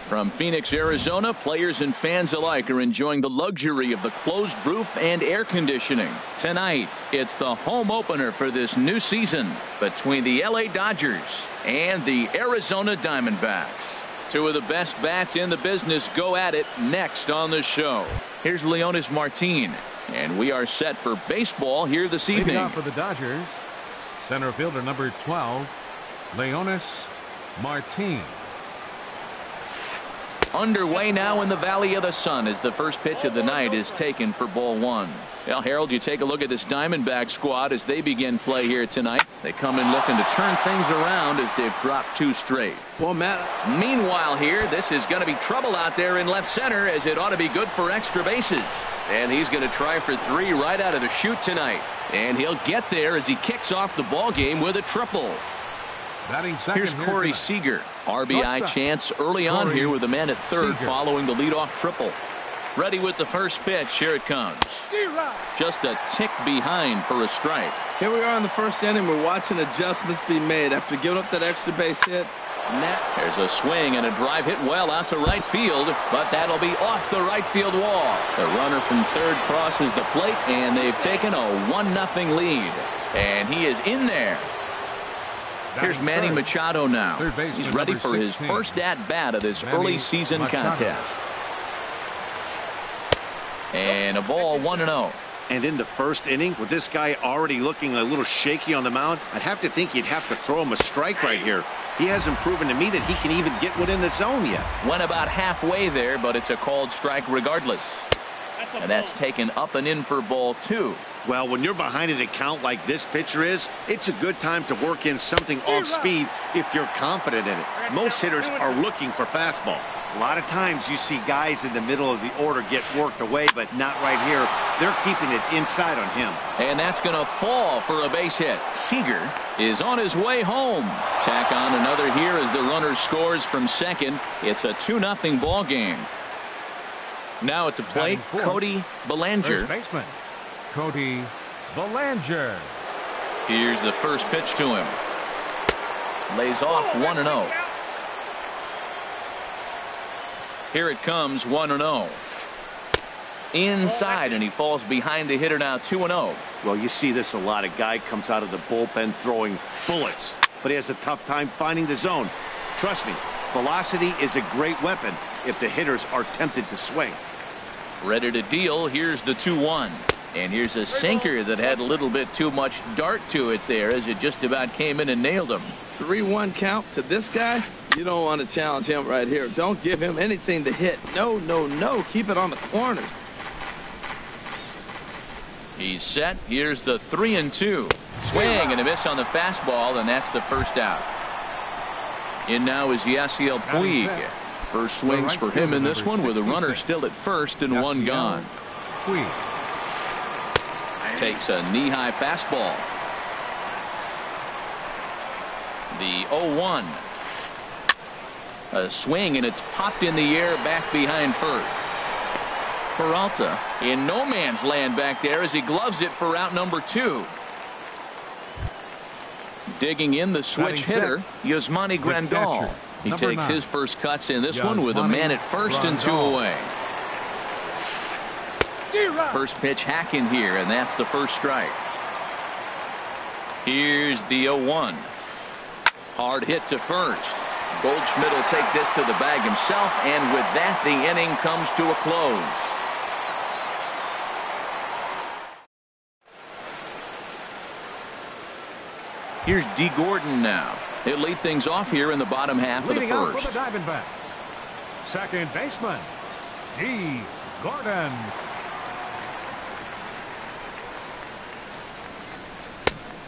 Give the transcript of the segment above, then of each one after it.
From Phoenix, Arizona, players and fans alike are enjoying the luxury of the closed roof and air conditioning. Tonight, it's the home opener for this new season between the LA Dodgers and the Arizona Diamondbacks. Two of the best bats in the business go at it next on the show. Here's Leonys Martin, and we are set for baseball here this evening. Leading off for the Dodgers, center fielder number 12, Leonys Martin. Underway now in the Valley of the Sun as the first pitch of the night is taken for ball one. Well, Harold, you take a look at this Diamondback squad as they begin play here tonight. They come in looking to turn things around as they've dropped two straight. Well, Matt. Meanwhile here, this is going to be trouble out there in left center as it ought to be good for extra bases. And he's going to try for three right out of the chute tonight. And he'll get there as he kicks off the ball game with a triple. Here's Corey Seager. RBI chance early on here with a man at third following the leadoff triple. Ready with the first pitch. Here it comes. Just a tick behind for a strike. Here we are in the first inning. We're watching adjustments be made after giving up that extra base hit. There's a swing and a drive hit well out to right field, but that'll be off the right field wall. The runner from third crosses the plate, and they've taken a 1-0 lead. And he is in there. Here's Manny Machado now. He's ready for his first at-bat of this early season contest. And a ball 1-0. And in the first inning, with this guy already looking a little shaky on the mound, I'd have to think you'd have to throw him a strike right here. He hasn't proven to me that he can even get within the zone yet. Went about halfway there, but it's a called strike regardless. And that's taken up and in for ball two. Well, when you're behind an account like this pitcher is, it's a good time to work in something off speed if you're confident in it. Most hitters are looking for fastball. A lot of times you see guys in the middle of the order get worked away, but not right here. They're keeping it inside on him. And that's going to fall for a base hit. Seager is on his way home. Tack on another here as the runner scores from second. It's a 2-0 ball game. Now at the plate, Cody Bellinger. First baseman, Cody Bellinger. Here's the first pitch to him. Lays off 1-0. Here it comes, 1-0. Inside, and he falls behind the hitter now, 2-0. Well, you see this a lot. A guy comes out of the bullpen throwing bullets, but he has a tough time finding the zone. Trust me, velocity is a great weapon if the hitters are tempted to swing. Ready to deal. Here's the 2-1. And here's a sinker that had a little bit too much dart to it there as it just about came in and nailed him. 3-1 count to this guy. You don't want to challenge him right here. Don't give him anything to hit. No, no, no. Keep it on the corner. He's set. Here's the 3-2. Swing and a miss on the fastball, and that's the first out. In now is Yasiel Puig. First swings for him in this one with a runner still at first and one gone. Takes a knee-high fastball. The 0-1. A swing and it's popped in the air back behind first. Peralta in no man's land back there as he gloves it for out number 2. Digging in the switch hitter, Yasmani Grandal. He takes his first cuts in this one with a man at first and 2 away. First pitch hacking here, and that's the first strike. Here's the 0-1. Hard hit to first. Goldschmidt will take this to the bag himself, and with that the inning comes to a close. Here's D. Gordon now. He'll lead things off here in the bottom half of the first. For the Diamondbacks, second baseman, D. Gordon.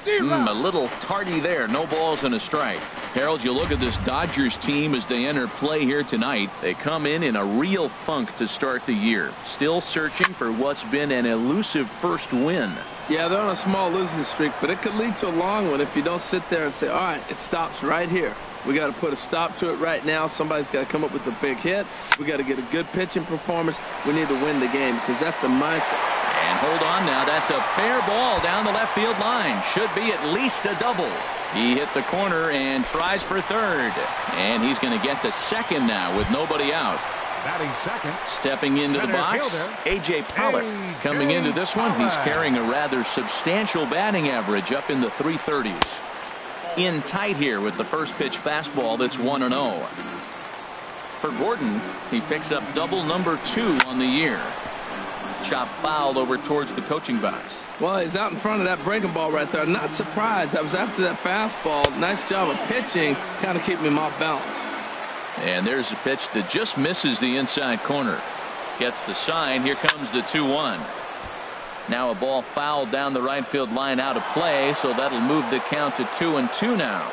A little tardy there. No balls and a strike. Harold, you look at this Dodgers team as they enter play here tonight. They come in a real funk to start the year. Still searching for what's been an elusive first win. Yeah, they're on a small losing streak, but it could lead to a long one if you don't sit there and say, all right, it stops right here. We got to put a stop to it right now. Somebody's got to come up with a big hit. We got to get a good pitching performance. We need to win the game because that's the mindset. And hold on now. That's a fair ball down the left field line. Should be at least a double. He hit the corner and tries for third. And he's going to get to second now with nobody out. Batting second. Stepping into the box, A.J. Pollock. Coming into this one, he's carrying a rather substantial batting average up in the 330s. In tight here with the first pitch fastball that's 1-0. For Gordon, he picks up double number 2 on the year. Chop fouled over towards the coaching box. Well, he's out in front of that breaking ball right there. Not surprised. I was after that fastball. Nice job of pitching, kind of keeping him off balance. And there's a pitch that just misses the inside corner. Gets the sign. Here comes the 2-1. Now a ball fouled down the right field line out of play, so that'll move the count to 2-2 now.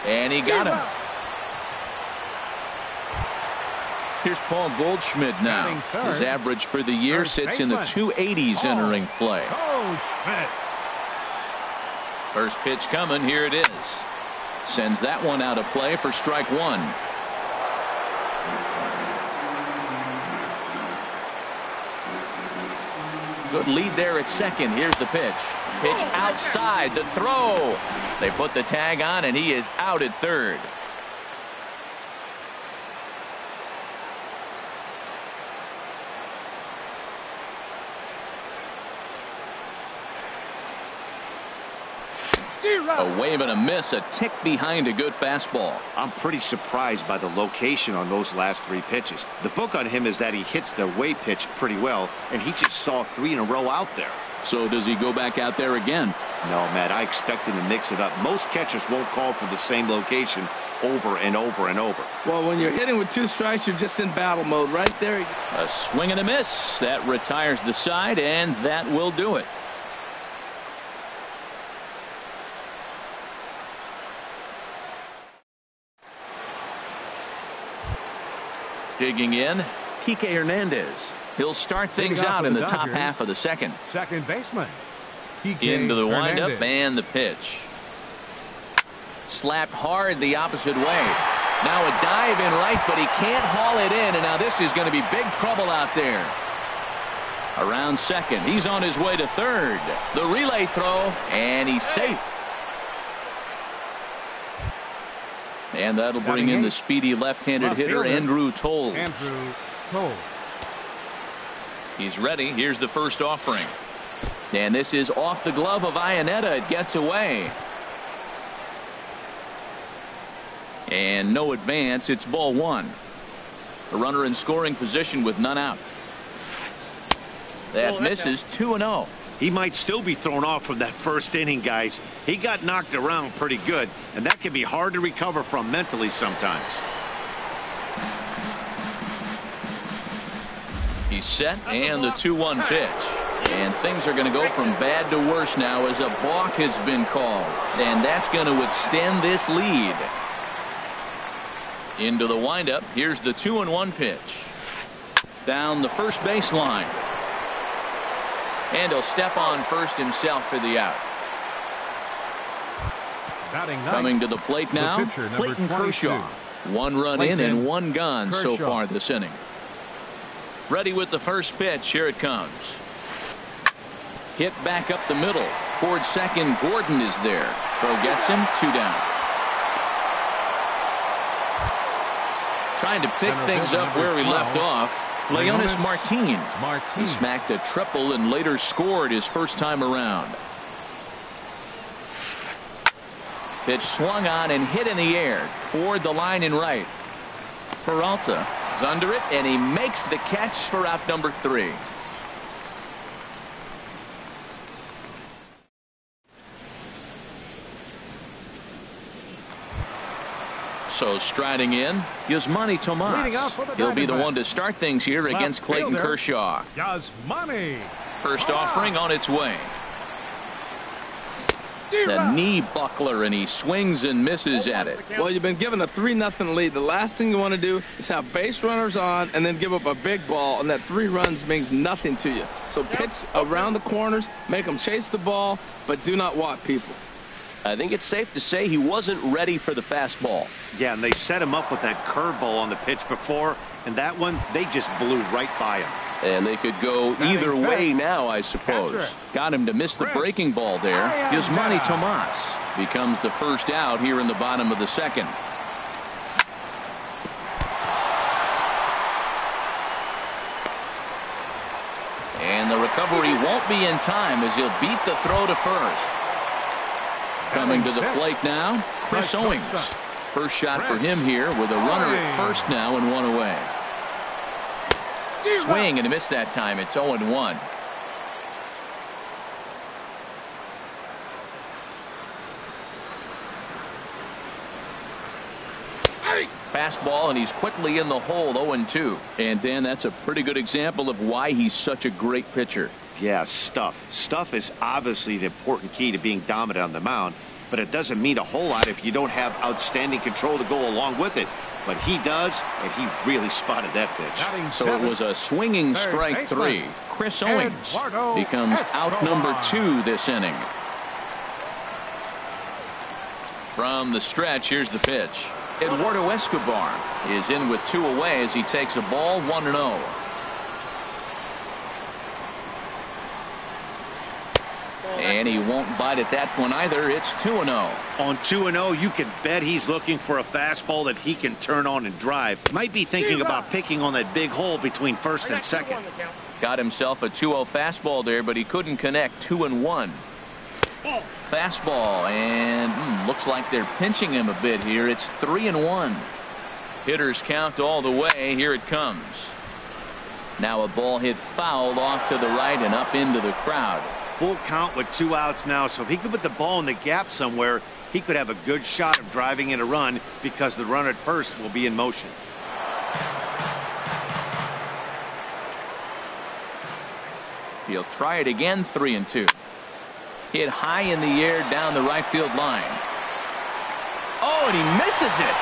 And he got him. Here's Paul Goldschmidt now. His average for the year sits in the 280s entering play. First pitch coming. Here it is. Sends that one out of play for strike 1. Good lead there at second. Here's the pitch. Pitch outside. The throw. They put the tag on, and he is out at third. A wave and a miss, a tick behind a good fastball. I'm pretty surprised by the location on those last 3 pitches. The book on him is that he hits the away pitch pretty well, and he just saw 3 in a row out there. So does he go back out there again? No, Matt, I expect him to mix it up. Most catchers won't call for the same location over and over and over. Well, when you're hitting with 2 strikes, you're just in battle mode right there. A swing and a miss. That retires the side, and that will do it. Digging in, Kike Hernandez. He'll start things out in the top half of the second. Second baseman. Into the windup and the pitch. Slapped hard the opposite way. Now a dive in right, but he can't haul it in. And now this is going to be big trouble out there. Around second. He's on his way to third. The relay throw, and he's safe. And that'll bring in the speedy left-handed hitter, Andrew Toles. He's ready. Here's the first offering. And this is off the glove of Iannetta. It gets away. And no advance. It's ball 1. A runner in scoring position with none out. That misses. 2-0. He might still be thrown off from that first inning, guys. He got knocked around pretty good, and that can be hard to recover from mentally sometimes. He's set, and the 2-1 pitch. And things are going to go from bad to worse now as a balk has been called. And that's going to extend this lead. Into the windup. Here's the 2-1 pitch. Down the first baseline. And he'll step on first himself for the out. Coming to the plate now, Clayton Kershaw. 1 run in and 1 gone so far this inning. Ready with the first pitch. Here it comes. Hit back up the middle. Towards second, Gordon is there. Throw gets him. 2 down. Trying to pick things up where we left off. Leonis Martin. He smacked a triple and later scored his first time around. Pitch swung on and hit in the air toward the line and right. Peralta is under it, and he makes the catch for out number 3. So striding in, Yasmani Tomas. He'll be the one to start things here against Clayton Kershaw. First offering on its way. The knee buckler, and he swings and misses at it. Well, you've been given a 3-0 lead. The last thing you want to do is have base runners on and then give up a big ball, and that 3 runs means nothing to you. So pitch around the corners, make them chase the ball, but do not walk people. I think it's safe to say he wasn't ready for the fastball. Yeah, and they set him up with that curveball on the pitch before, and that one, they just blew right by him. And they could go either way now, I suppose. Got him to miss the breaking ball there. Yasmani Tomas becomes the first out here in the bottom of the second. And the recovery won't be in time as he'll beat the throw to first. Coming to the plate now, Chris Owings. First shot for him here with a runner at first now and one away. Swing and a miss that time. It's 0-1. Fastball, and he's quickly in the hole. 0-2. And Dan, that's a pretty good example of why he's such a great pitcher. Yeah, stuff is obviously the important key to being dominant on the mound, but it doesn't mean a whole lot if you don't have outstanding control to go along with it. But he does, and he really spotted that pitch. So it was a swinging strike three. Chris Owings becomes out number 2 this inning. From the stretch, here's the pitch. Eduardo Escobar is in with 2 away as he takes a ball 1-0. And he won't bite at that one either. It's 2-0. On 2-0, you can bet he's looking for a fastball that he can turn on and drive. Might be thinking about picking on that big hole between first and second. Got himself a 2-0 fastball there, but he couldn't connect. 2-1. Fastball, and looks like they're pinching him a bit here. It's 3-1. Hitters count all the way. Here it comes. Now a ball hit foul off to the right and up into the crowd. Full count with 2 outs now, so if he could put the ball in the gap somewhere, he could have a good shot of driving in a run because the runner at first will be in motion. He'll try it again. 3-2. Hit high in the air down the right field line. Oh, and he misses it.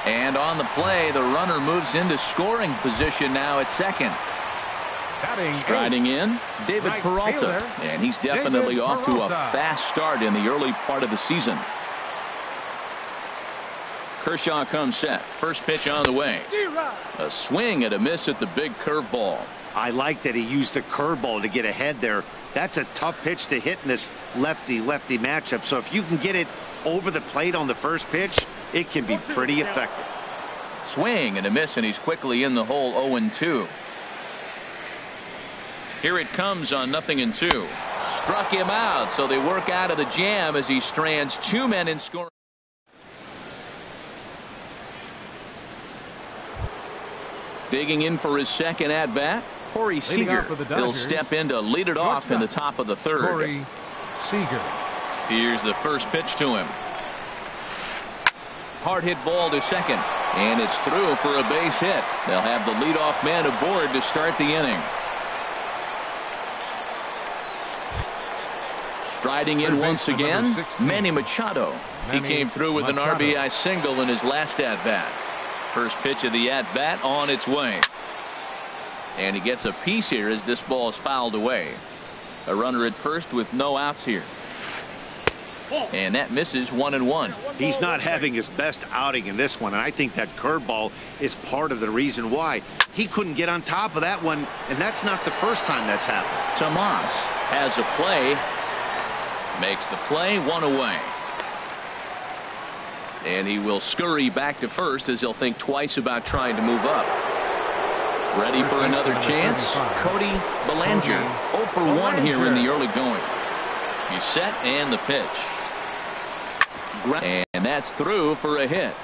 And on the play, the runner moves into scoring position now at second. Striding in, David Peralta, and he's definitely off to a fast start in the early part of the season. Kershaw comes set. First pitch on the way. A swing and a miss at the big curveball. I like that he used the curveball to get ahead there. That's a tough pitch to hit in this lefty-lefty matchup. So if you can get it over the plate on the first pitch, it can be pretty effective. Swing and a miss, and he's quickly in the hole. 0-2. Here it comes on 0-2. Struck him out, so they work out of the jam as he strands 2 men in scoring. Digging in for his second at bat, Corey Seager. He'll step in to lead it off in the top of the third. Corey Seager. Here's the first pitch to him. Hard hit ball to second, and it's through for a base hit. They'll have the leadoff man aboard to start the inning. Striding in once again, Manny Machado. He came through with an RBI single in his last at-bat. First pitch of the at-bat on its way. And he gets a piece here as this ball is fouled away. A runner at first with no outs here. And that misses. 1-1. He's not having his best outing in this one, and I think that curveball is part of the reason why. He couldn't get on top of that one, and that's not the first time that's happened. Tomas has a play. Makes the play. 1 away. And he will scurry back to first as he'll think twice about trying to move up. Ready for another chance. Cody Bellinger. 0 for 1 here in the early going. He's set, and the pitch. And that's through for a hit.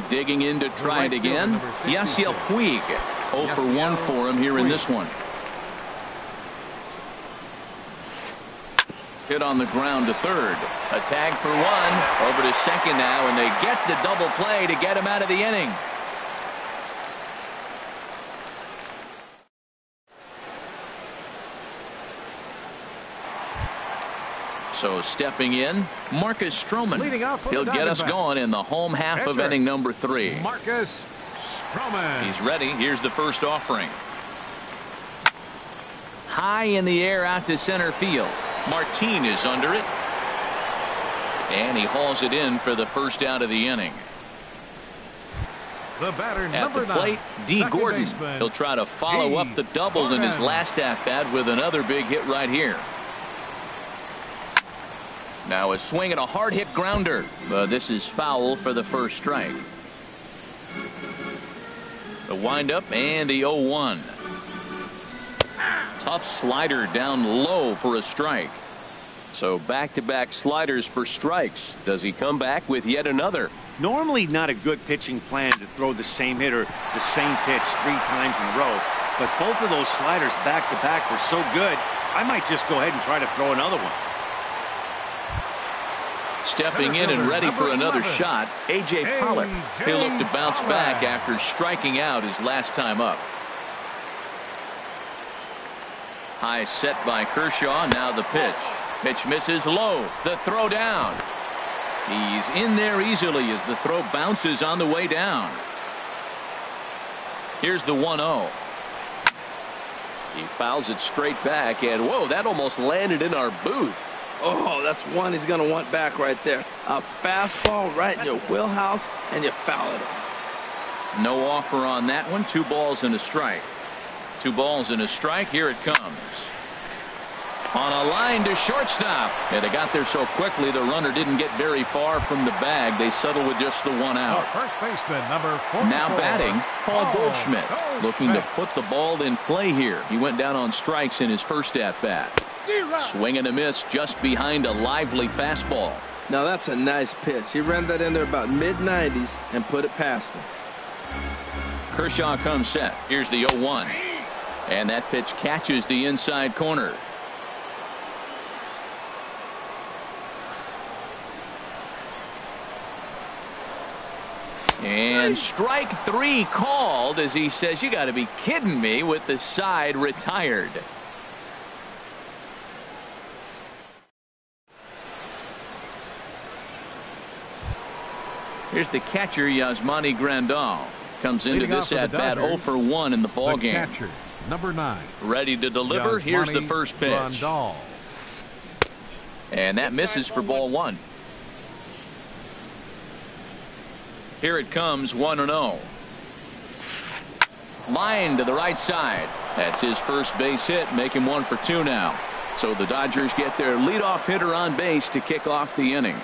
Digging in to try it again. Yasiel Puig. 0 for 1 for him here in this one. Hit on the ground to third. A tag for 1. Over to second now, and they get the double play to get him out of the inning. So stepping in, Marcus Stroman. He'll get us going in the home half of inning number 3. Marcus Roman. He's ready. Here's the first offering. High in the air out to center field. Martin is under it. And he hauls it in for the first out of the inning. The batter, At the plate, D. Gordon. He'll try to follow up the double in his last at-bat with another big hit right here. Now a swing and a hard-hit grounder. But this is foul for the first strike. The windup and the 0-1. Tough slider down low for a strike. So back-to-back sliders for strikes. Does he come back with yet another? Normally not a good pitching plan to throw the same hitter the same pitch 3 times in a row. But both of those sliders back-to-back were so good, I might just go ahead and try to throw another one. Stepping in and ready for another shot, A.J. Pollock. He'll look to bounce back after striking out his last time up. High set by Kershaw. Now the pitch. Pitch misses low. The throw down. He's in there easily as the throw bounces on the way down. Here's the 1-0. He fouls it straight back, and whoa, that almost landed in our booth. Oh, that's one he's going to want back right there. A fastball right in your wheelhouse, and you foul it. No offer on that one. 2 balls and a strike. 2 balls and a strike. Here it comes. On a line to shortstop. And they got there so quickly the runner didn't get very far from the bag. They settle with just the 1 out. First baseman, number 44. Now batting, Paul Goldschmidt. Looking to put the ball in play here. He went down on strikes in his first at-bat. Swing and a miss just behind a lively fastball. Now that's a nice pitch. He ran that in there about mid-90s and put it past him. Kershaw comes set. Here's the 0-1. And that pitch catches the inside corner. And strike 3 called as he says, you got to be kidding me, with the side retired. Here's the catcher, Yasmani Grandal. Comes into this at bat 0 for 1 in the ball game. Catcher, number 9. Ready to deliver. Here's the first pitch. Grandal. And that misses for ball 1. Here it comes, 1-0. Line to the right side. That's his first base hit, make him 1 for 2 now. So the Dodgers get their leadoff hitter on base to kick off the inning.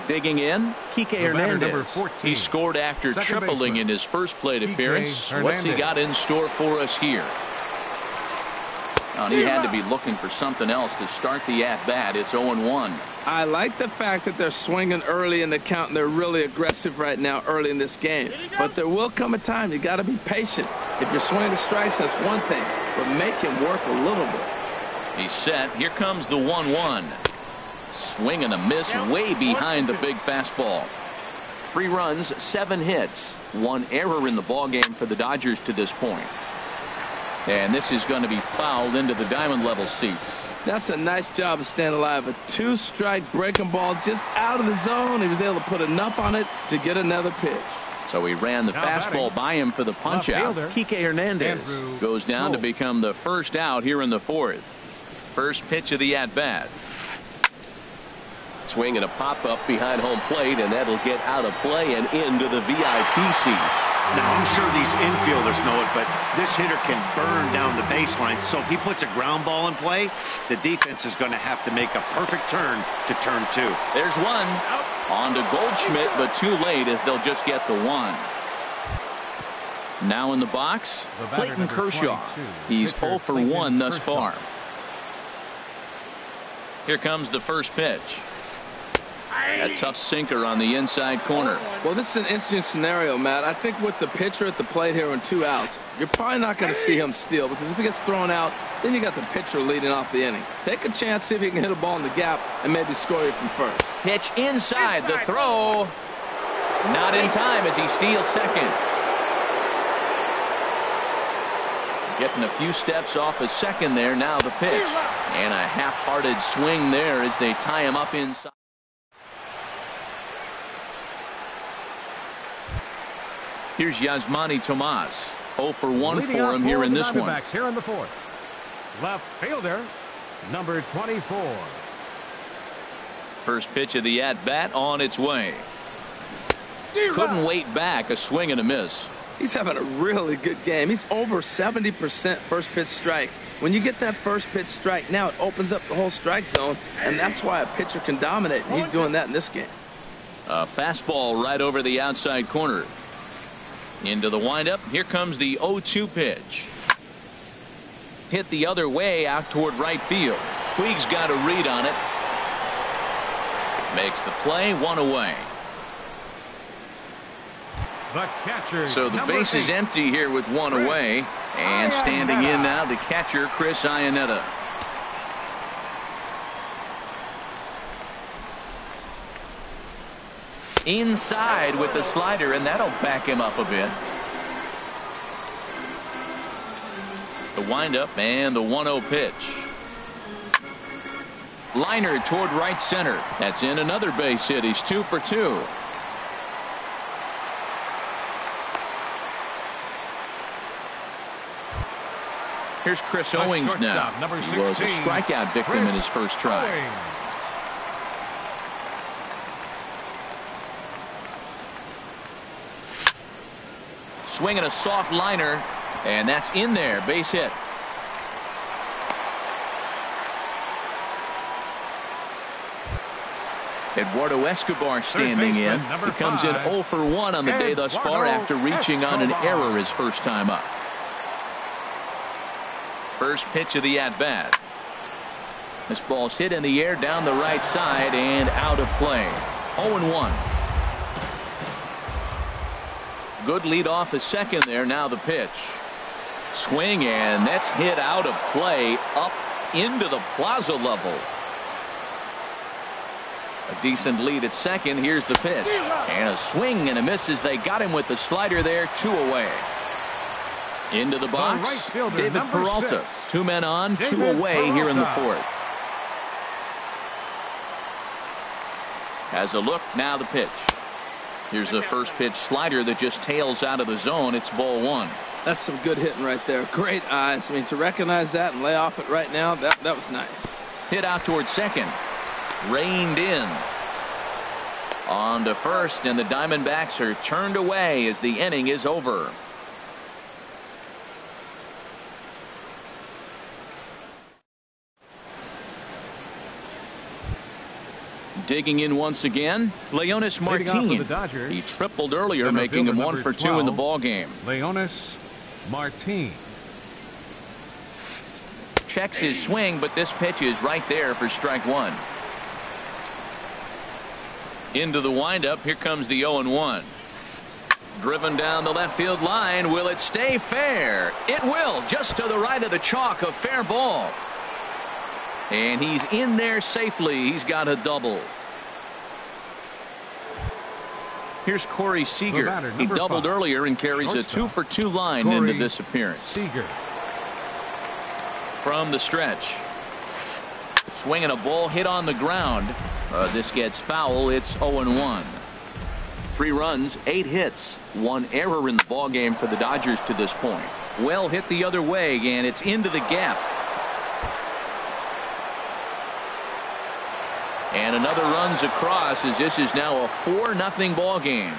Digging in, Kike Hernandez. He scored after tripling in his first plate appearance. What's he got in store for us here? He had to be looking for something else to start the at-bat. It's 0-1. I like the fact that they're swinging early in the count, and they're really aggressive right now early in this game. But there will come a time you got to be patient. If you're swinging strikes, that's one thing, but make him work a little bit. He's set. Here comes the 1-1. Swing and a miss way behind the big fastball. 3 runs, 7 hits, 1 error in the ballgame for the Dodgers to this point. And this is going to be fouled into the diamond level seats. That's a nice job of staying alive. A 2-strike breaking ball just out of the zone. He was able to put enough on it to get another pitch. So he ran the fastball by him for the punch out. Kike Hernandez goes down to become the first out here in the 4th. First pitch of the at-bat. Swing and a pop-up behind home plate, and that'll get out of play and into the VIP seats. Now, I'm sure these infielders know it, but this hitter can burn down the baseline. So if he puts a ground ball in play, the defense is going to have to make a perfect turn to turn 2. There's 1. On to Goldschmidt, but too late as they'll just get the 1. Now in the box, Clayton Kershaw. He's 0 for 1 thus far. Here comes the first pitch. A tough sinker on the inside corner. Well, this is an interesting scenario, Matt. I think with the pitcher at the plate here and 2 outs, you're probably not going to see him steal, because if he gets thrown out, then you got the pitcher leading off the inning. Take a chance, see if he can hit a ball in the gap and maybe score you from first. Pitch inside, the throw. Not in time as he steals second. Getting a few steps off a second there. Now the pitch. And a half-hearted swing there as they tie him up inside. Here's Yasmani Tomas. 0 for 1 Leading for him here in this one. Diamondbacks here in the fourth. Left fielder, number 24. First pitch of the at-bat on its way. Couldn't wait back. A swing and a miss. He's having a really good game. He's over 70% first pitch strike. When you get that first pitch strike, now it opens up the whole strike zone, and that's why a pitcher can dominate. And he's doing that in this game. A fastball right over the outside corner. Into the windup. Here comes the 0-2 pitch. Hit the other way out toward right field. Puig's got a read on it. Makes the play, 1 away. The catcher. So the base is empty here with 1 away. And standing in now, the catcher, Chris Iannetta. Inside with the slider, and that'll back him up a bit. The windup and the 1-0 pitch. Liner toward right center. That's in another base hit. He's 2 for 2. Here's Chris Owings now. He was a strikeout victim in his first try. Swinging a soft liner, and that's in there. Base hit. Eduardo Escobar standing in. He comes in 0 for 1 on the day thus far after reaching on an error his first time up. First pitch of the at-bat. This ball's hit in the air down the right side and out of play. 0-1. Good lead off a second there. Now the pitch. Swing, and that's hit out of play up into the plaza level. A decent lead at second. Here's the pitch. And a swing and a miss as they got him with the slider there. 2 away. Into the box, David Peralta. 2 men on, 2 away here in the fourth. Has a look, now the pitch. Here's a first pitch slider that just tails out of the zone. It's ball 1. That's some good hitting right there. Great eyes. I mean, to recognize that and lay off it right now, that was nice. Hit out towards second. Reined in. On to first, and the Diamondbacks are turned away as the inning is over. Digging in once again, Leonis Martin. He tripled earlier, making him 1 for 2 in the ball game. Leonis Martin checks his swing, but this pitch is right there for strike 1. Into the windup. Here comes the 0-1. Driven down the left field line. Will it stay fair? It will. Just to the right of the chalk, a fair ball. And he's in there safely. He's got a double. Here's Corey Seager. He doubled earlier and carries a 2 for 2 line into this appearance. Seager. From the stretch. Swinging a ball hit on the ground. This gets foul. It's 0-1. 3 runs, 8 hits, 1 error in the ball game for the Dodgers to this point. Well hit the other way, and it's into the gap. And another runs across as this is now a 4-0 ball game.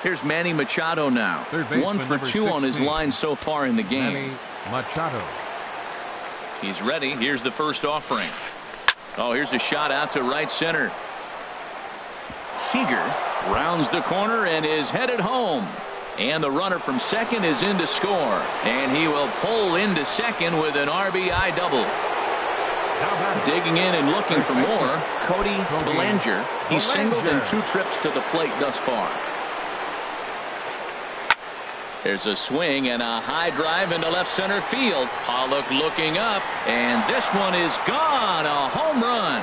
Here's Manny Machado now. 1 for 2 on his line so far in the game. Manny Machado. He's ready. Here's the first offering. Oh, here's a shot out to right center. Seager rounds the corner and is headed home. And the runner from second is in to score. And he will pull into second with an RBI double. Digging in and looking for more, Cody Bellinger. He's singled in 2 trips to the plate thus far. There's a swing and a high drive into left center field. Pollock looking up, and this one is gone. A home run.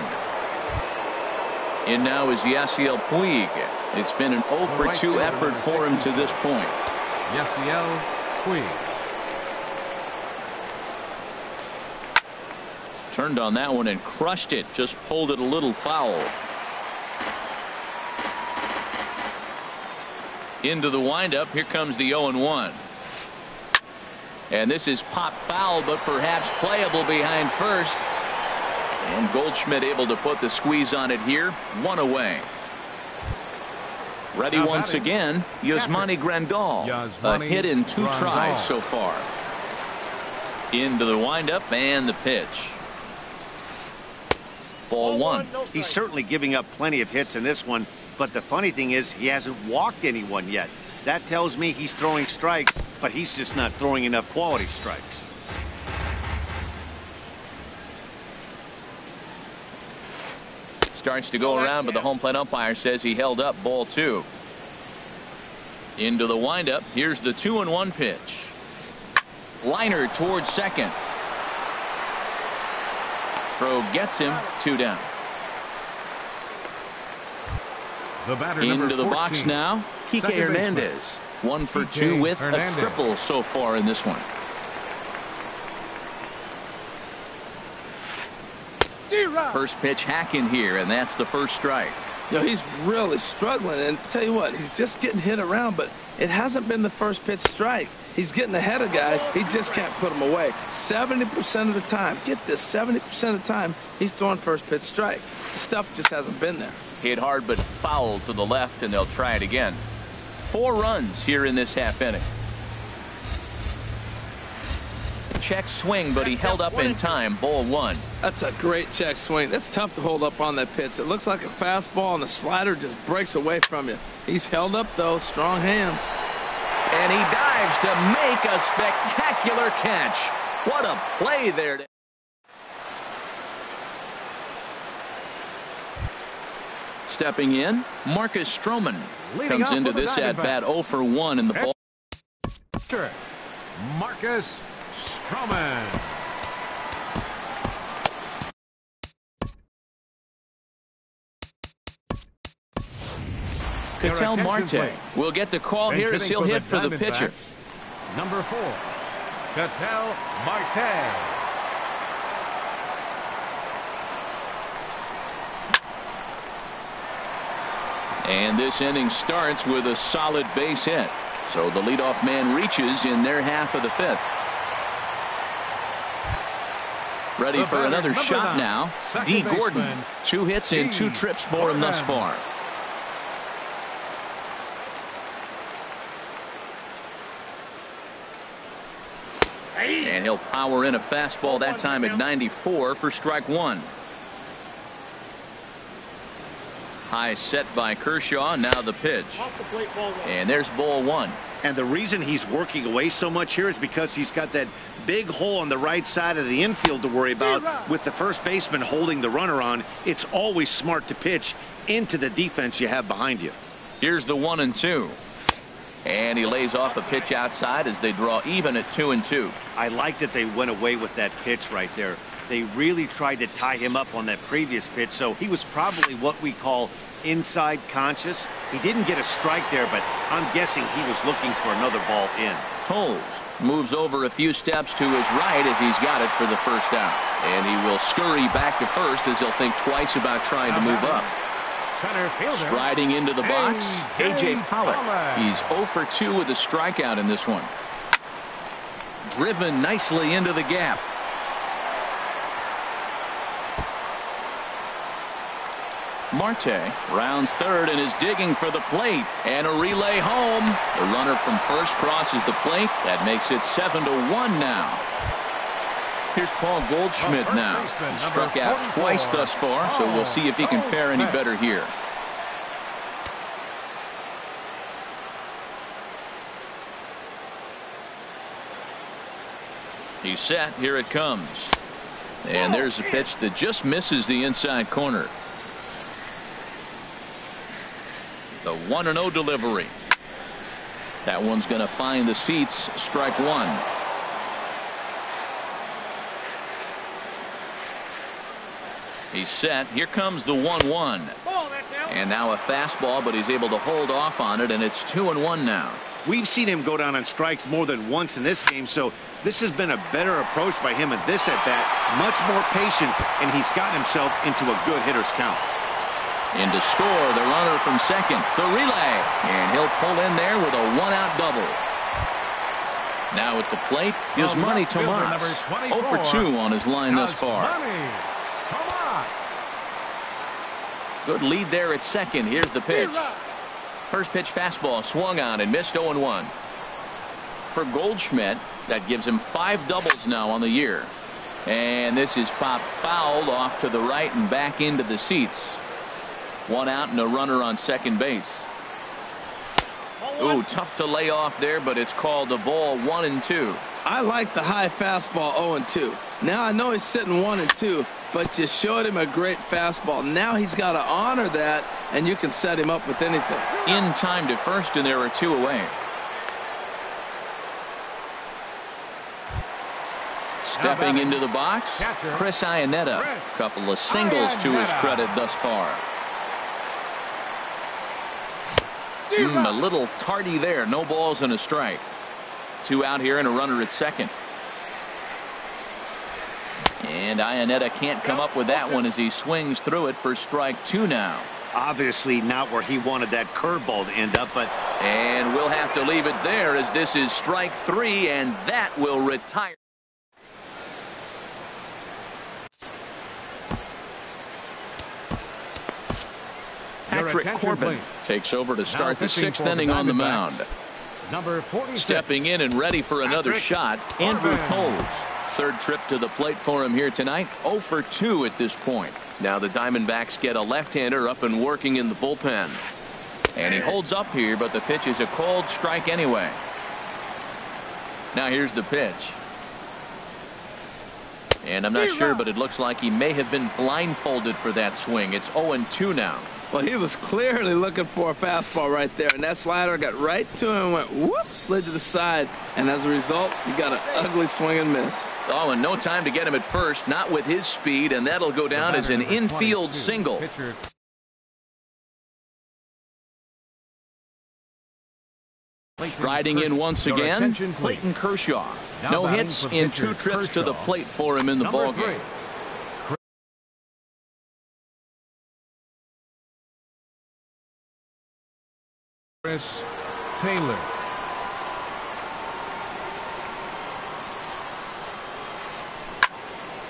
In now is Yasiel Puig. It's been an 0 for 2 effort for him to this point. Yasiel Puig. Turned on that one and crushed it. Just pulled it a little foul. Into the windup. Here comes the 0-1. And this is pop foul, but perhaps playable behind first. And Goldschmidt able to put the squeeze on it here. One away. Ready once again, Yasmani Grandal. A hit in 2 tries so far. Into the windup and the pitch. Ball 1. He's certainly giving up plenty of hits in this one, but the funny thing is he hasn't walked anyone yet. That tells me he's throwing strikes, but he's just not throwing enough quality strikes. Starts to go around, but the home plate umpire says he held up. Ball 2. Into the windup. Here's the 2-1 pitch. Liner towards second. Throw gets him. 2 down. The batter, into the 14, box now. Kike Hernandez. 1 for 2 with a triple so far in this one. First pitch hacking here, and that's the first strike. You know, he's really struggling, and tell you what, he's just getting hit around, but it hasn't been the first pitch strike. He's getting ahead of guys. He just can't put them away. 70% of the time, get this, 70% of the time, he's throwing first pitch strike. The stuff just hasn't been there. Hit hard but foul to the left, and they'll try it again. 4 runs here in this half inning. Check swing, but he held up in time. Ball 1. That's a great check swing. That's tough to hold up on that pitch. It looks like a fastball, and the slider just breaks away from you. He's held up, though. Strong hands. And he dives to make a spectacular catch. What a play there. Stepping in, Marcus Stroman comes into this at-bat 0 for 1 in the ball. Marcus Stroman. Ketel Marte will get the call here as he'll hit for the pitcher. Number 4, Ketel Marte. And this inning starts with a solid base hit. So the leadoff man reaches in their half of the 5th. Ready for another shot now. D. Gordon. 2 hits and 2 trips for him thus far. And he'll power in a fastball that time at 94 for strike 1. High set by Kershaw. Now the pitch. And there's ball 1. And the reason he's working away so much here is because he's got that big hole on the right side of the infield to worry about. With the first baseman holding the runner on, it's always smart to pitch into the defense you have behind you. Here's the 1-2. And he lays off a pitch outside as they draw even at 2-2. I like that they went away with that pitch right there. They really tried to tie him up on that previous pitch, so he was probably what we call inside conscious. He didn't get a strike there, but I'm guessing he was looking for another ball in. Tolles moves over a few steps to his right as he's got it for the first out. And he will scurry back to first as he'll think twice about trying to move up. Striding into the box, A.J. Pollock. He's 0 for 2 with a strikeout in this one. Driven nicely into the gap. Marte rounds third and is digging for the plate. And a relay home. The runner from first crosses the plate. That makes it 7-1 now. Here's Paul Goldschmidt now. He struck out twice thus far, so we'll see if he can fare any better here. He's set. Here it comes. And there's a pitch that just misses the inside corner. The 1-0 delivery. That one's going to find the seats. Strike 1. He's set. Here comes the 1-1. And now a fastball, but he's able to hold off on it, and it's 2-1 now. We've seen him go down on strikes more than once in this game, so this has been a better approach by him at this at-bat. Much more patient, and he's gotten himself into a good hitter's count. In to score, the runner from second. The relay. And he'll pull in there with a one-out double. Now at the plate is Manny Tomas. 0 for 2 on his line thus far. Good lead there at second. Here's the pitch. First pitch fastball swung on and missed 0-1. For Goldschmidt, that gives him 5 doubles now on the year. And this is popped fouled off to the right and back into the seats. 1 out and a runner on second base. Ooh, tough to lay off there, but it's called a ball 1-2. I like the high fastball 0-2. Now I know he's sitting 1-2, but you showed him a great fastball. Now he's got to honor that, and you can set him up with anything. In time to first, and there are 2 away. Stepping into the box, Chris Iannetta. Couple of singles to his credit thus far. A little tardy there. No balls and a strike. 2 out here and a runner at second. And Iannetta can't come up with that one as he swings through it for strike 2 now. Obviously not where he wanted that curveball to end up, but. And we'll have to leave it there as this is strike 3, and that will retire. Patrick Corbin takes over to start the 6th inning on the mound. Number 46. Stepping in and ready for another shot, Andrew Toles. 3rd trip to the plate for him here tonight. 0 for 2 at this point. Now the Diamondbacks get a left-hander up and working in the bullpen. And he holds up here, but the pitch is a called strike anyway. Now here's the pitch. And I'm not sure, but it looks like he may have been blindfolded for that swing. It's 0-2 now. Well, he was clearly looking for a fastball right there, and that slider got right to him and went whoop, slid to the side, and as a result, you got an ugly swing and miss. Oh, and no time to get him at first, not with his speed, and that'll go down as an infield single. Striding in once again, Clayton Kershaw. No hits in 2 trips to the plate for him in the ballgame. Chris Taylor.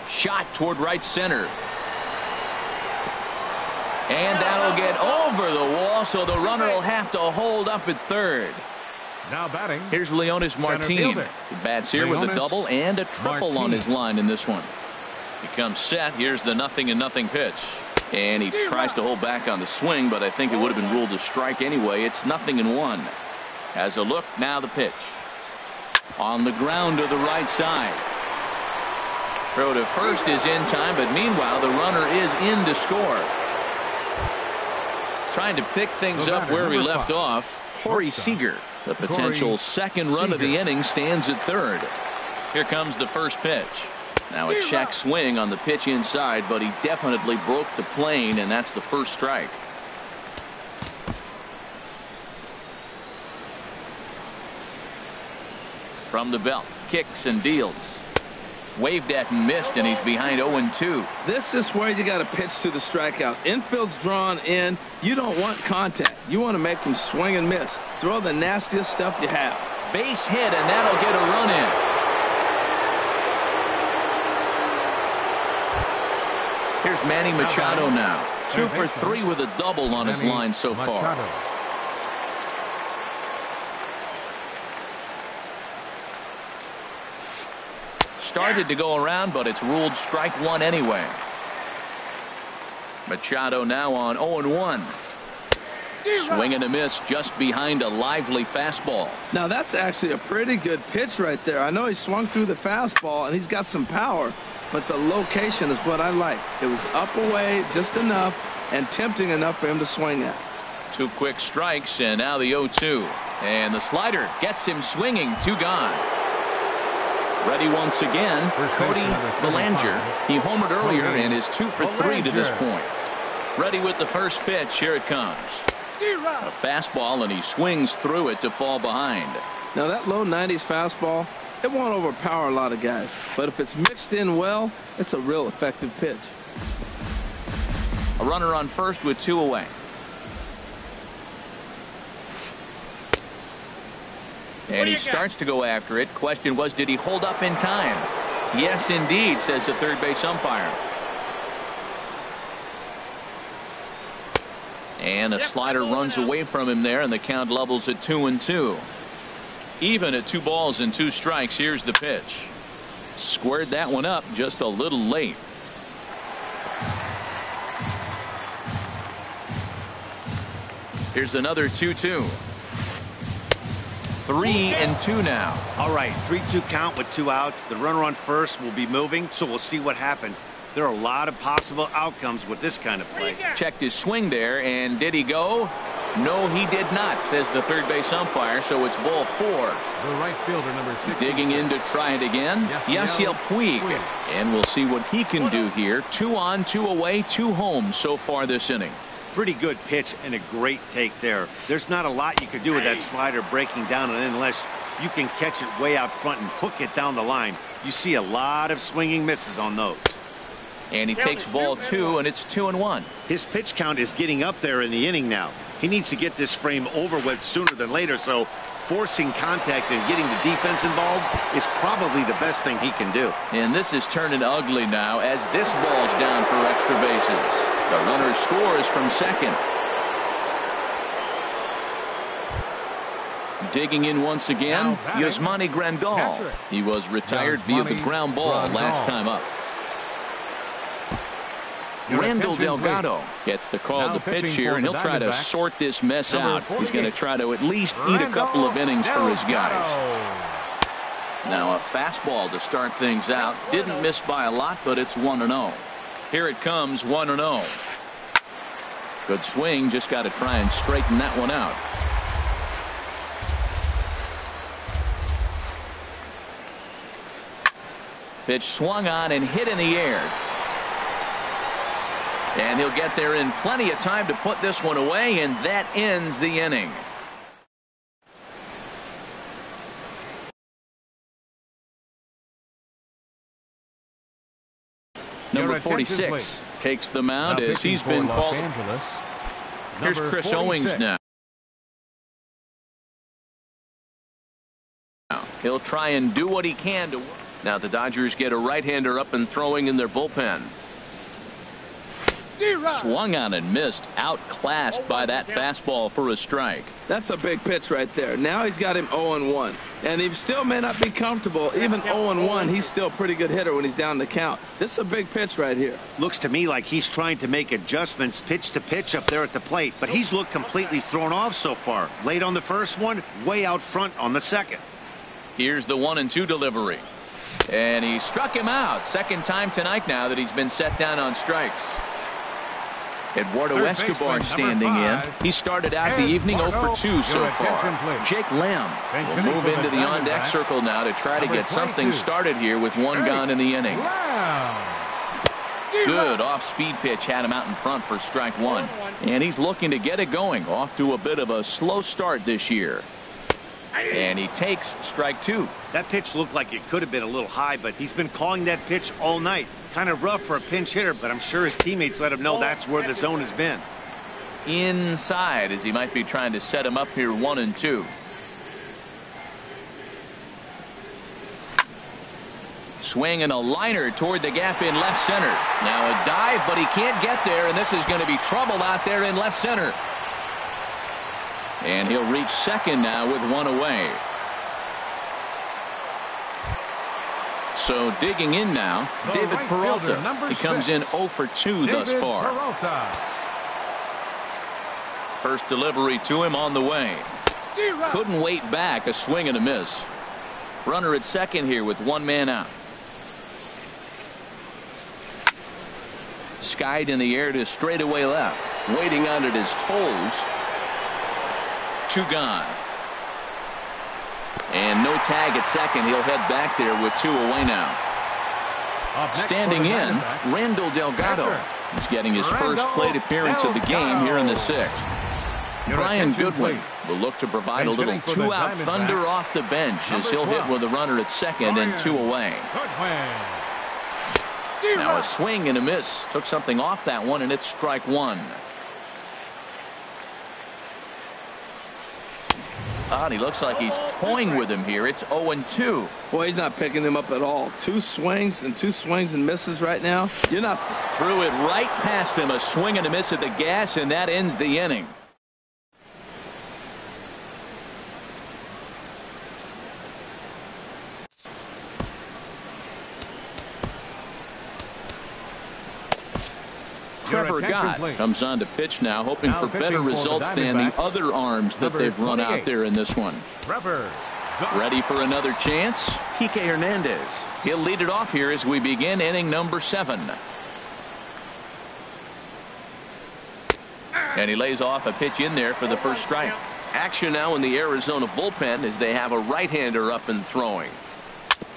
Shot toward right center. And that'll get over the wall, so the runner will have to hold up at third. Now batting. Here's Leonis Martin. He bats here with a double and a triple on his line in this one. He comes set. Here's the 0-0 pitch. And he tries to hold back on the swing, but I think it would have been ruled a strike anyway. It's 0-1. Has a look, now the pitch. On the ground to the right side. Throw to first is in time, but meanwhile the runner is in to score. Trying to pick things up where we left off. Corey Seager, the potential second run of the inning, stands at third. Here comes the first pitch. Now a check swing on the pitch inside, but he definitely broke the plane, and that's the first strike. From the belt, kicks and deals. Waved at and missed, and he's behind 0-2. This is where you got to pitch to the strikeout. Infield's drawn in. You don't want contact. You want to make him swing and miss. Throw the nastiest stuff you have. Base hit, and that'll get a run in. Here's Manny Machado now. 2 for 3 with a double on his line so far. Started to go around, but it's ruled strike 1 anyway. Machado now on 0-1. Swing and a miss just behind a lively fastball. Now that's actually a pretty good pitch right there. I know he swung through the fastball and he's got some power, but the location is what I like. It was up away just enough and tempting enough for him to swing at. 2 quick strikes, and now the 0-2. And the slider gets him swinging. 2 gone. Ready once again, Cody Bellinger. He homered earlier and is 2 for 3 to this point. Ready with the first pitch. Here it comes. A fastball, and he swings through it to fall behind. Now that low 90s fastball, it won't overpower a lot of guys, but if it's mixed in well, it's a real effective pitch. A runner on first with 2 away. And he starts to go after it. Question was, did he hold up in time? Yes, indeed, says the third base umpire. And a slider runs away from him there, and the count levels at 2-2. Even at 2 balls and 2 strikes. Here's the pitch. Squared that one up just a little late. Here's another 2-2. 3-2 now. All right, 3-2 count with 2 outs. The runner on first will be moving, so we'll see what happens. There are a lot of possible outcomes with this kind of play. Checked his swing there, and did he go? No, he did not, says the third base umpire, so it's ball 4. The right fielder, number 6. Digging in to try it again. Yasiel Puig. And we'll see what he can do here. 2 on, 2 away, 2 home so far this inning. Pretty good pitch and a great take there. There's not a lot you could do with that slider breaking down, and unless you can catch it way out front and hook it down the line, you see a lot of swinging misses on those. And he takes ball 2, and it's 2-1. His pitch count is getting up there in the inning now. He needs to get this frame over with sooner than later, so forcing contact and getting the defense involved is probably the best thing he can do. And this is turning ugly now as this ball's down for extra bases. The runner scores from second. Digging in once again, Yasmani Grandal. He was retired via the ground ball last time up. Randall Delgado gets the call to pitch here, and he'll try to sort this mess out. He's going to try to at least eat a couple of innings for his guys. Now a fastball to start things out. Didn't miss by a lot, but it's 1-0. Here it comes, 1-0. Good swing, just got to try and straighten that one out. Pitch swung on and hit in the air. And he'll get there in plenty of time to put this one away, and that ends the inning. Number 46 takes the mound as he's been called. Here's Chris Owings now. He'll try and do what he can to. Now the Dodgers get a right-hander up and throwing in their bullpen. Swung on and missed, outclassed by that fastball for a strike. That's a big pitch right there. Now he's got him 0-1, and he still may not be comfortable. Even 0-1, he's still a pretty good hitter when he's down the count. This is a big pitch right here. Looks to me like he's trying to make adjustments pitch to pitch up there at the plate, but he's looked completely thrown off so far. Late on the first one, way out front on the second. Here's the 1-2 delivery, and he struck him out. Second time tonight now that he's been set down on strikes. Eduardo Escobar standing in. He started out the evening 0 for 2 so far. Jake Lamb will move into the on-deck circle now to try to get something started here with 1 gone in the inning. Good off-speed pitch had him out in front for strike 1. And he's looking to get it going. Off to a bit of a slow start this year. And he takes strike 2. That pitch looked like it could have been a little high, but he's been calling that pitch all night. Kind of rough for a pinch hitter, but I'm sure his teammates let him know that's where the zone has been. Inside as he might be trying to set him up here 1-2. Swing and a liner toward the gap in left center. Now a dive, but he can't get there, and this is going to be trouble out there in left center. And he'll reach second now with 1 away. So digging in now, David Peralta. He comes in 0 for 2 thus far. First delivery to him on the way. Couldn't wait back, a swing and a miss. Runner at second here with 1 man out. Skied in the air to straightaway left. Waiting on it his toes. 2 gone. And no tag at second. He'll head back there with 2 away now. Standing in, Randall Delgado. He's getting his first plate appearance of the game here in the 6th. Brian Goodwin will look to provide a little 2-out thunder off the bench as he'll hit with a runner at second and 2 away. Now a swing and a miss. Took something off that one, and it's strike one. And he looks like he's toying with him here. It's 0-2. Boy, he's not picking him up at all. Two swings and misses right now. You're not. Threw it right past him. A swing and a miss at the gas, and that ends the inning. Trevor Gott comes on to pitch now, hoping for better results than the other arms that they've run out there in this one. Ready for another chance? Kike Hernandez. He'll lead it off here as we begin inning number 7. And he lays off a pitch in there for the first strike. Action now in the Arizona bullpen as they have a right-hander up and throwing.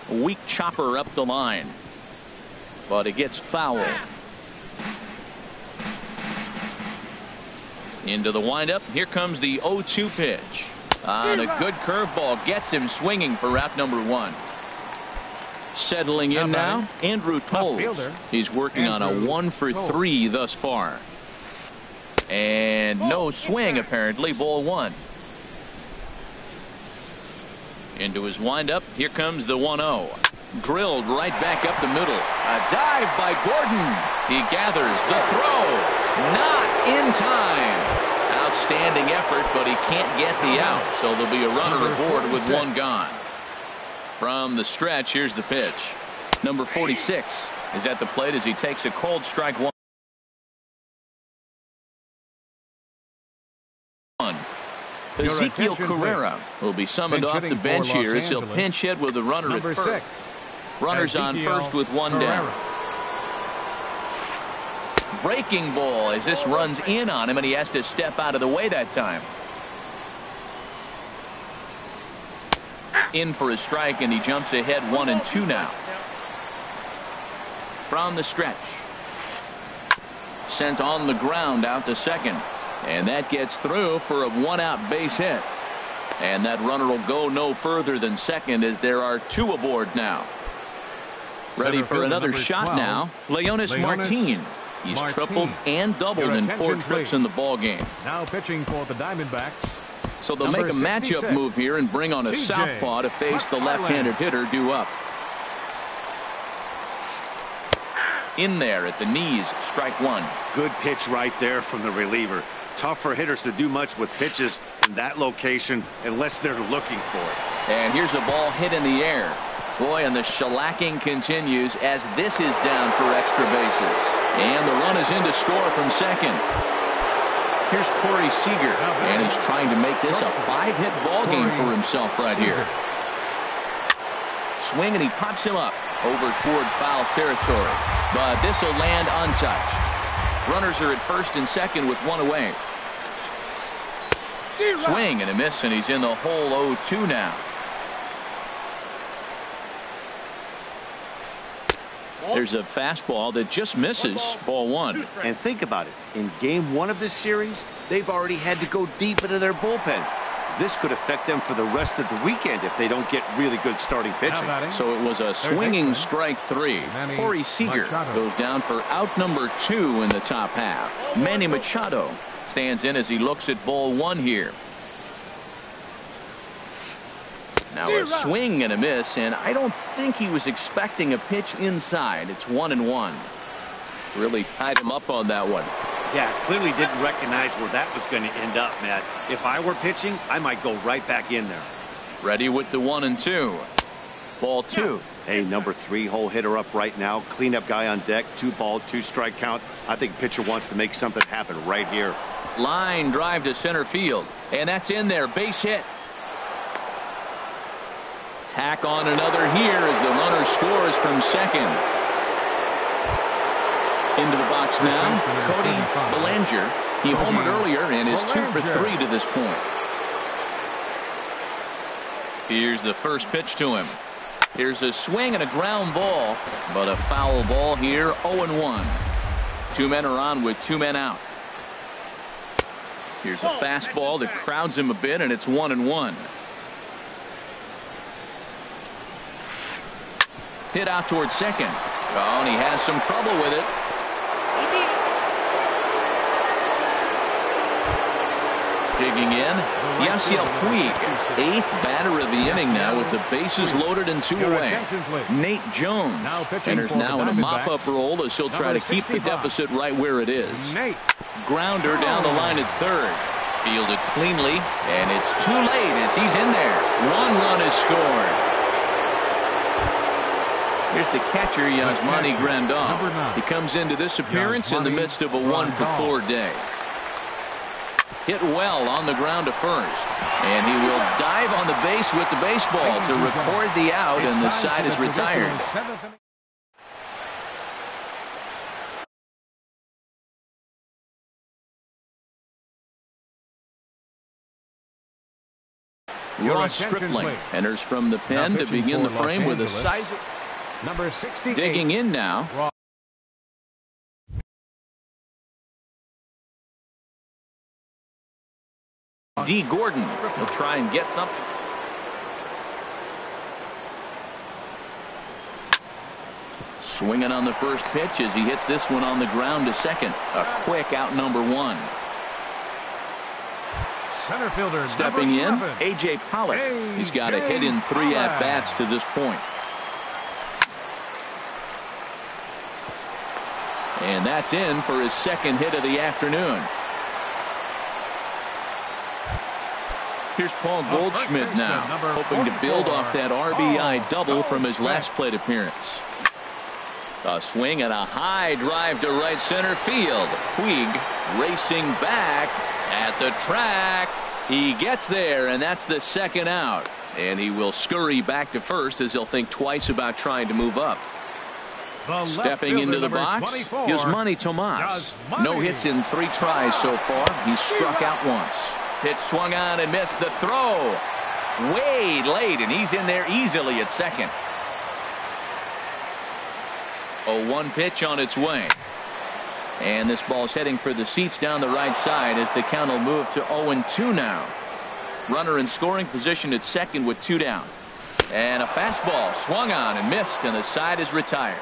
A weak chopper up the line. But it gets foul. Into the windup. Here comes the 0-2 pitch. And a good curveball gets him swinging for out number 1. Settling in now, Andrew Toles. He's working on a 1 for 3 thus far. And no swing apparently. Ball 1. Into his windup. Here comes the 1-0. Drilled right back up the middle. A dive by Gordon. He gathers the throw. Not in time. Outstanding effort, but he can't get the out. So there'll be a runner aboard with 1 gone. From the stretch, here's the pitch. Number 46 is at the plate as he takes a cold strike 1. Ezekiel Carrera will be summoned off the bench here as he'll pinch hit with a runner at first. Runners on first with 1 down. Breaking ball as this runs in on him, and he has to step out of the way that time. In for a strike, and he jumps ahead 1-2 now. From the stretch. Sent on the ground out to second. And that gets through for a 1-out base hit. And that runner will go no further than second as there are 2 aboard now. Ready for another shot now. Leonis Martin. He's tripled and doubled in 4 trips in the ball game. Now pitching for the Diamondbacks. So they'll make a matchup move here and bring on a southpaw to face the left-handed hitter due up. In there at the knees, strike 1. Good pitch right there from the reliever. Tough for hitters to do much with pitches in that location unless they're looking for it. And here's a ball hit in the air. Boy, and the shellacking continues as this is down for extra bases. And the run is in to score from second. Here's Corey Seager, and he's trying to make this a 5-hit ball game for himself right here. Swing, and he pops him up over toward foul territory. But this will land untouched. Runners are at first and second with 1 away. Swing and a miss, and he's in the hole 0-2 now. There's a fastball that just misses. Ball 1. And think about it. In game 1 of this series, they've already had to go deep into their bullpen. This could affect them for the rest of the weekend if they don't get really good starting pitching. So it was a swinging strike 3. Corey Seager goes down for out number 2 in the top half. Manny Machado stands in as he looks at ball 1 here. Now a swing and a miss, and I don't think he was expecting a pitch inside. It's 1-1. Really tied him up on that one. Yeah, clearly didn't recognize where that was going to end up, Matt. If I were pitching, I might go right back in there. Ready with the 1-2. Ball 2. Hey, number 3 hole hitter up right now. Cleanup guy on deck. 2 ball, 2 strike count. I think pitcher wants to make something happen right here. Line drive to center field, and that's in there. Base hit. Tack on another here as the runner scores from second. Into the box now, Cody Bellinger. He homered earlier and is 2 for 3 to this point. Here's the first pitch to him. Here's a swing and a ground ball, but a foul ball here. 0-1. 2 men are on with 2 men out. Here's a fastball that crowds him a bit, and it's 1-1. Hit out towards second. Oh, and he has some trouble with it. Digging in, Yasiel Puig, 8th batter of the inning now with the bases loaded and 2 away. Nate Jones enters now in a mop-up role as he'll try to keep the deficit right where it is. Grounder down the line at third. Fielded cleanly, and it's too late as he's in there. 1 run is scored. Here's the catcher, Yasmani Grandal. He comes into this appearance in the midst of a 1-for-4 day. Hit well on the ground to first. And he will dive on the base with the baseball to record the out, and the side is retired. Ross Stripling enters from the pen to begin the frame with a size. Number 68. Digging in now. D. Gordon will try and get something. Swinging on the first pitch as he hits this one on the ground to second. A quick out number 1. Center fielder stepping in, A.J. Pollock. He's got a hit in 3 at-bats to this point. And that's in for his second hit of the afternoon. Here's Paul Goldschmidt now, hoping to build off that RBI double from his last plate appearance. A swing and a high drive to right center field. Puig racing back at the track. He gets there, and that's the second out. And he will scurry back to first as he'll think twice about trying to move up. Stepping into the box, Yasmani Tomas. No hits in 3 tries so far. He struck out once. Pitch swung on and missed the throw. Way late, and he's in there easily at second. A 1 pitch on its way. And this ball's heading for the seats down the right side as the count will move to 0-2 now. Runner in scoring position at second with 2 down. And a fastball swung on and missed, and the side is retired.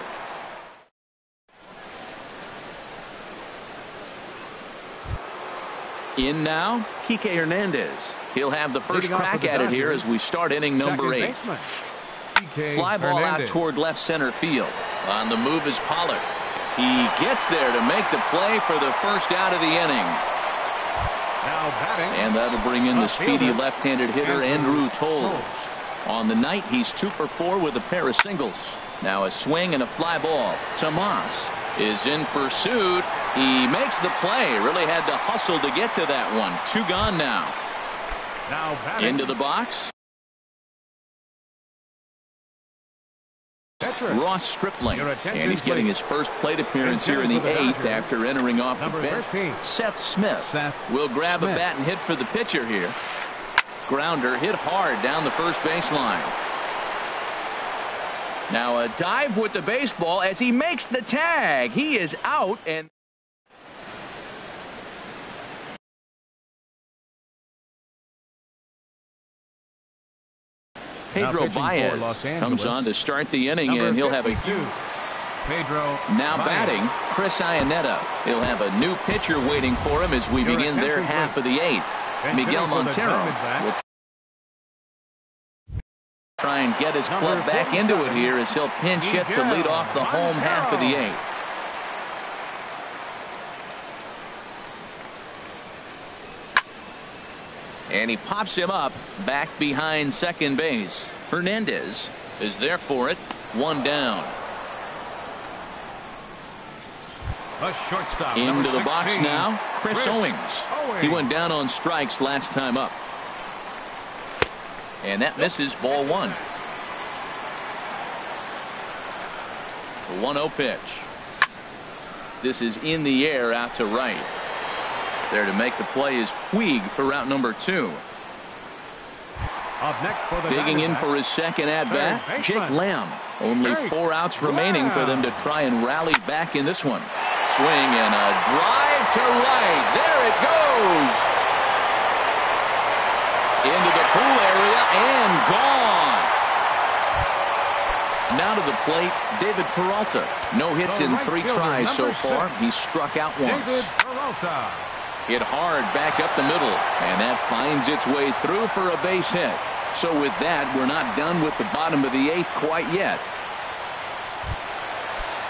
In now, Kike Hernandez. He'll have the first crack at it here as we start inning number 8. Fly ball out toward left center field. On the move is Pollard. He gets there to make the play for the first out of the inning. And that'll bring in the speedy left-handed hitter Andrew Toles. On the night, he's 2 for 4 with a pair of singles. Now a swing and a fly ball. Tomas is in pursuit. He makes the play. Really had to hustle to get to that one. 2 gone now. Into the box. Ross Stripling, and he's getting his first plate appearance here in the 8th after entering off the bench. Seth Smith will grab a bat and hit for the pitcher here. Grounder hit hard down the first baseline. Now a dive with the baseball as he makes the tag. He is out, and Pedro Baez comes on to start the inning, and he'll have a now batting Chris Iannetta. He'll have a new pitcher waiting for him as we begin their half of the 8th. Miguel Montero will try and get his club back into it here as he'll pinch hit to lead off the home half of the 8th. And he pops him up back behind second base. Hernandez is there for it. 1 down. Into the box now, Chris Owings. He went down on strikes last time up. And that misses, ball 1. The 1-0 pitch. This is in the air out to right. There to make the play is Puig for route number 2. Digging in for his second at-bat, Jake Lamb. Only 4 outs remaining for them to try and rally back in this one. Swing and a drive to right. There it goes. Into the pool area and gone. Now to the plate, David Peralta. No hits in 3 tries so far. He's struck out once. David Peralta. Hit hard back up the middle, and that finds its way through for a base hit. So with that, we're not done with the bottom of the 8th quite yet.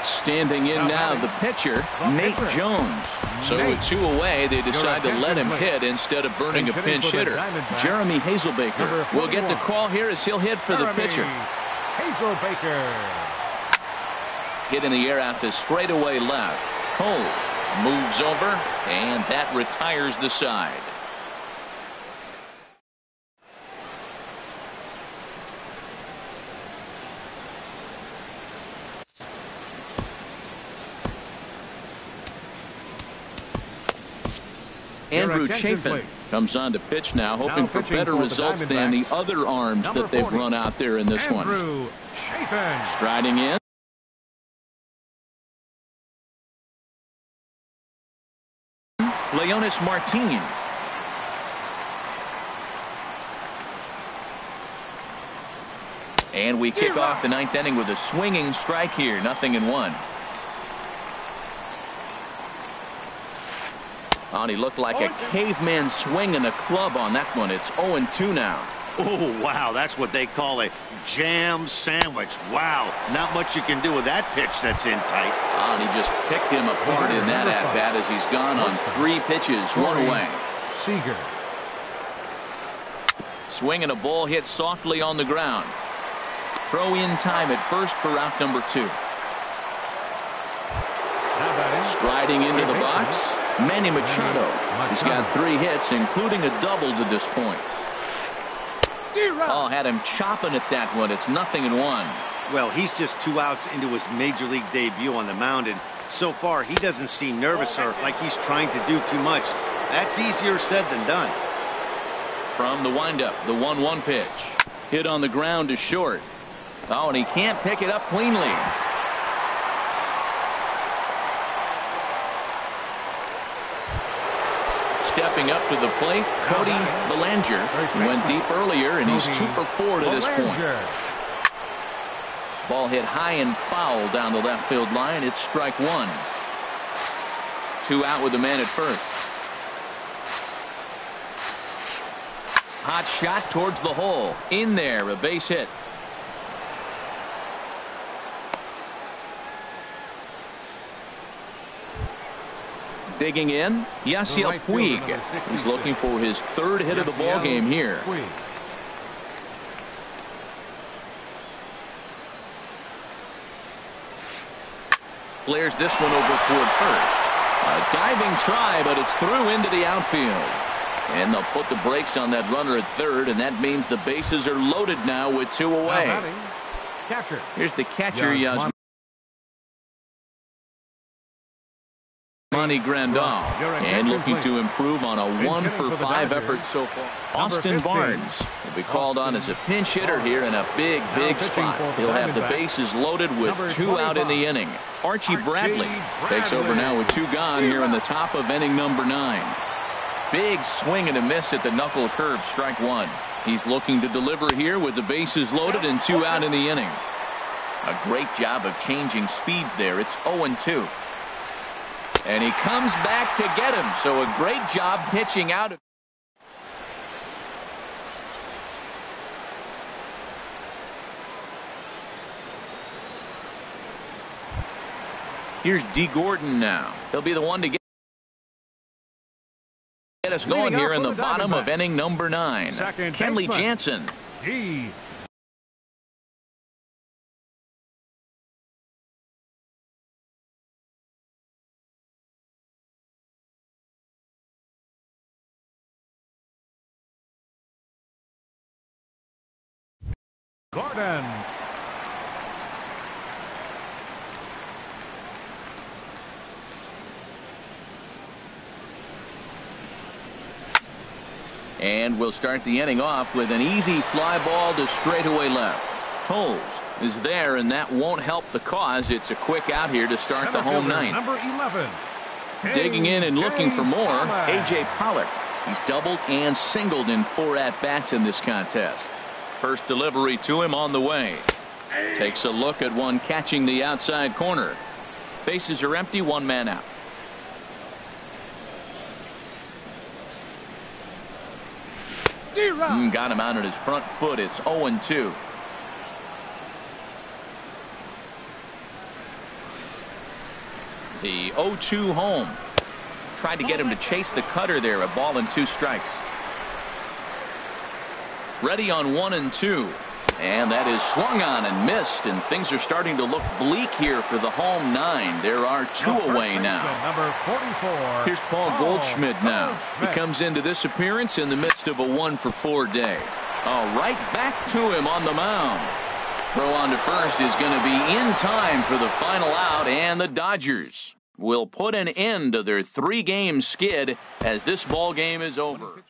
Standing in now, the pitcher, Nate Jones. So with 2 away, they decide to let him hit instead of burning a pinch hitter. Jeremy Hazelbaker will get the call here as he'll hit for the pitcher. Hazelbaker. Hit in the air out to straightaway left. Coles moves over, and that retires the side. Andrew Chafin comes on to pitch now, hoping for better results than the other arms that they've run out there in this one. Striding in. Leonis Martin. And we kick off the 9th inning with a swinging strike here. 0-1. Oh, and he looked like a caveman swinging a club on that one. It's 0-2 now. Oh, wow. That's what they call a jam sandwich. Wow. Not much you can do with that pitch that's in tight. Oh, and he just picked him apart in that at-bat as he's gone on 3 pitches, 1 away. Seager. Swinging a ball hit softly on the ground. Throw in time at first for out number 2. Striding into the box, Manny Machado. He's got 3 hits, including a double to this point. Oh, had him chopping at that one. It's 0-1. Well, he's just 2 outs into his major league debut on the mound, and so far he doesn't seem nervous or like he's trying to do too much. That's easier said than done. From the windup, the 1-1 pitch. Hit on the ground to short. Oh, and he can't pick it up cleanly. Stepping up to the plate, Cody Bellinger. He went deep earlier, and he's 2 for 4 to this point. Ball hit high and foul down the left field line. It's strike 1. 2 out with the man at first. Hot shot towards the hole. In there, a base hit. Digging in, Yasiel Puig. He's looking for his 3rd hit of the ball game here. Flares this one over toward first. A diving try, but it's through into the outfield. And they'll put the brakes on that runner at 3rd, and that means the bases are loaded now with 2 away. Here's the catcher, Yasmani Grandal, and looking to improve on a 1 for 5 effort so far. Austin Barnes will be called on as a pinch hitter here in a big spot. He'll have the bases loaded with 2 out in the inning. Archie Bradley takes over now with 2 gone here in the top of inning number 9. Big swing and a miss at the knuckle curve, strike 1. He's looking to deliver here with the bases loaded and 2 out in the inning. A great job of changing speeds there. It's 0-2. And he comes back to get him. So a great job pitching out. Here's D. Gordon now. He'll be the one to get us going here in the bottom of inning number 9. Kenley Jansen. Gordon. And we'll start the inning off with an easy fly ball to straightaway left. Tolles is there, and that won't help the cause. It's a quick out here to start the home 9th. Number 11. Digging in and looking for more, A.J. Pollock. He's doubled and singled in 4 at-bats in this contest. First delivery to him on the way. Takes a look at one catching the outside corner. Bases are empty, one man out. Got him out on his front foot. It's 0-2. The 0-2 home. Tried to get him to chase the cutter there. A ball and 2 strikes. Ready on 1-2. And that is swung on and missed, and things are starting to look bleak here for the home 9. There are 2 away now. Number 44. Here's Paul Goldschmidt now. He comes into this appearance in the midst of a 1-for-4 day. Right back to him on the mound. Throw on to first is going to be in time for the final out, and the Dodgers will put an end to their 3-game skid as this ball game is over.